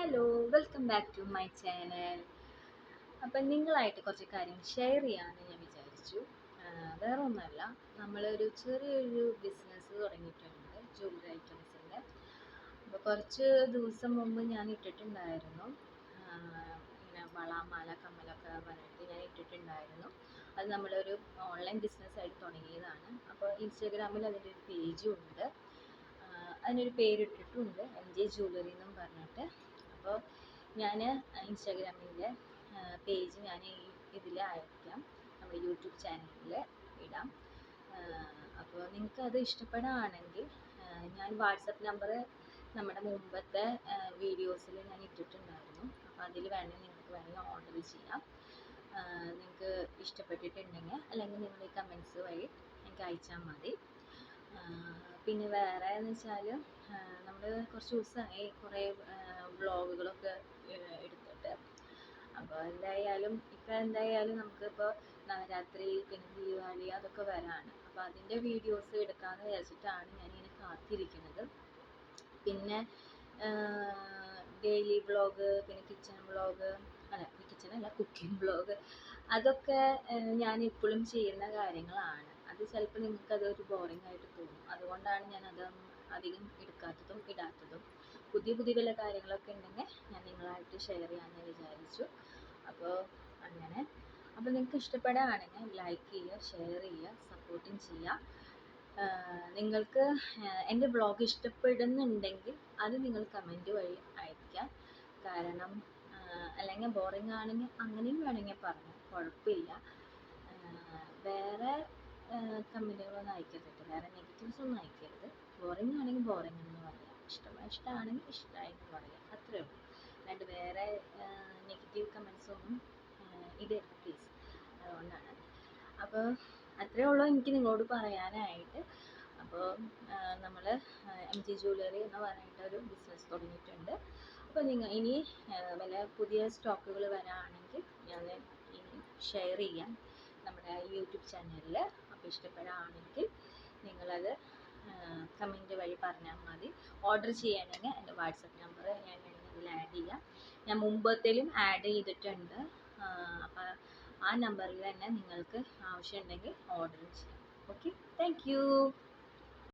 Hello, welcome back to my channel. അപ്പം നിങ്ങളായിട്ട് കുറച്ച് കാര്യം ഷെയർ ചെയ്യാമെന്ന് ഞാൻ വിചാരിച്ചു. വേറെ ഒന്നുമല്ല, നമ്മളൊരു ചെറിയൊരു ബിസിനസ് തുടങ്ങിയിട്ടുണ്ട്, ജ്വല്ലറി ഐറ്റംസിൻ്റെ. അപ്പോൾ കുറച്ച് ദിവസം മുമ്പ് ഞാൻ ഇട്ടിട്ടുണ്ടായിരുന്നു, ഇങ്ങനെ വള, മാല, കമ്മലൊക്കെ പറഞ്ഞിട്ട് ഞാൻ ഇട്ടിട്ടുണ്ടായിരുന്നു. അത് നമ്മളൊരു ഓൺലൈൻ ബിസിനസ്സായിട്ട് തുടങ്ങിയതാണ്. അപ്പോൾ ഇൻസ്റ്റാഗ്രാമിൽ അതിൻ്റെ ഒരു പേജും ഉണ്ട്. അതിനൊരു പേരിട്ടിട്ടുണ്ട്, MJ ജ്വല്ലറി എന്നും പറഞ്ഞിട്ട്. അപ്പോൾ ഞാൻ ഇൻസ്റ്റാഗ്രാമിൻ്റെ പേജ് ഞാൻ ഇതിൽ അയക്കാം, നമ്മുടെ യൂട്യൂബ് ചാനലിൽ ഇടാം. അപ്പോൾ നിങ്ങൾക്ക് അത് ഇഷ്ടപ്പെടുകയാണെങ്കിൽ ഞാൻ വാട്സപ്പ് നമ്പർ നമ്മുടെ മുമ്പത്തെ വീഡിയോസിൽ ഞാൻ ഇട്ടിട്ടുണ്ടായിരുന്നു. അപ്പോൾ അതിൽ നിങ്ങൾക്ക് ഓർഡർ ചെയ്യാം. നിങ്ങൾക്ക് ഇഷ്ടപ്പെട്ടിട്ടുണ്ടെങ്കിൽ അല്ലെങ്കിൽ നിങ്ങളുടെ കമൻസ് വഴി എനിക്ക് അയച്ചാൽ മതി. പിന്നെ വേറെ എന്ന് വെച്ചാൽ നമ്മൾ കുറച്ച് ദിവസമായി കുറേ വ്ളോഗുകളൊക്കെ എടുത്തിട്ട്. അപ്പോൾ എന്തായാലും നമുക്കിപ്പോൾ നവരാത്രി, പിന്നെ ദീപാവലി അതൊക്കെ വരാണ്. അപ്പോൾ അതിൻ്റെ വീഡിയോസ് എടുക്കാമെന്ന് വിചാരിച്ചിട്ടാണ് ഞാനിങ്ങനെ കാത്തിരിക്കുന്നത്. പിന്നെ ഡെയിലി വ്ളോഗ്, പിന്നെ കിച്ചൺ വ്ളോഗ്, കിച്ചണല്ല, കുക്കിംഗ് വ്ളോഗ്, അതൊക്കെ ഞാൻ ഇപ്പോഴും ചെയ്യുന്ന കാര്യങ്ങളാണ്. അത് ചിലപ്പോൾ നിങ്ങൾക്കതൊരു ബോറിംഗ് ആയിട്ട് തോന്നും. അതുകൊണ്ടാണ് ഞാനതൊന്നും അധികം എടുക്കാത്തതും ഇടാത്തതും. പുതിയ വല്ല കാര്യങ്ങളൊക്കെ ഉണ്ടെങ്കിൽ ഞാൻ നിങ്ങളായിട്ട് ഷെയർ ചെയ്യാമെന്ന് വിചാരിച്ചു. അപ്പോൾ നിങ്ങൾക്ക് ഇഷ്ടപ്പെടുകയാണെങ്കിൽ ലൈക്ക് ചെയ്യുക, ഷെയർ ചെയ്യുക, സപ്പോർട്ടും ചെയ്യുക. നിങ്ങൾക്ക് എൻ്റെ വ്ളോഗ് ഇഷ്ടപ്പെടുന്നുണ്ടെങ്കിൽ അത് നിങ്ങൾ കമൻറ്റ് വഴി അയയ്ക്കാം. കാരണം അല്ലെങ്കിൽ ബോറിംഗ് ആണെങ്കിൽ അങ്ങനെയും വേണമെങ്കിൽ പറഞ്ഞു, കുഴപ്പമില്ല. വേറെ കമൻറ്റുകളൊന്നും അയക്കരുത്, വേറെ നെഗറ്റീവ്സ് ഒന്നും അയക്കരുത്. ബോറിംഗ് ആണെങ്കിൽ ബോറിംഗ് എന്ന് പറയാം, ഇഷ്ടമാണെങ്കിൽ ഇഷ്ടമായി എന്ന് പറയാം, അത്രേ ഉള്ളൂ. അല്ലാണ്ട് വേറെ നെഗറ്റീവ് കമൻസ് ഒന്നും ഇടരുത് പ്ലീസ്. അതുകൊണ്ടാണ്. അപ്പോൾ അത്രേ ഉള്ളൂ എനിക്ക് നിങ്ങളോട് പറയാനായിട്ട്. അപ്പോൾ നമ്മൾ MJ ജ്വല്ലറി എന്ന് പറഞ്ഞിട്ടൊരു ബിസിനസ് തുടങ്ങിയിട്ടുണ്ട്. അപ്പോൾ നിങ്ങൾ ഇനി വല്ല പുതിയ സ്റ്റോക്കുകൾ വരാണെങ്കിൽ ഞാൻ ഇനി ഷെയർ ചെയ്യാം നമ്മുടെ യൂട്യൂബ് ചാനലിൽ. അപ്പോൾ ഇഷ്ടപ്പെടുകയാണെങ്കിൽ നിങ്ങളത് കമൻറ്റ് വഴി പറഞ്ഞാൽ മതി. ഓർഡർ ചെയ്യണമെങ്കിൽ എൻ്റെ വാട്സപ്പ് നമ്പർ ഞാൻ ഇതിൽ ആഡ് ചെയ്യാം. ഞാൻ മുമ്പത്തേലും ആഡ് ചെയ്തിട്ടുണ്ട്. അപ്പോൾ ആ നമ്പറിൽ തന്നെ നിങ്ങൾക്ക് ആവശ്യമുണ്ടെങ്കിൽ ഓർഡർ ചെയ്യാം. Okay, thank you.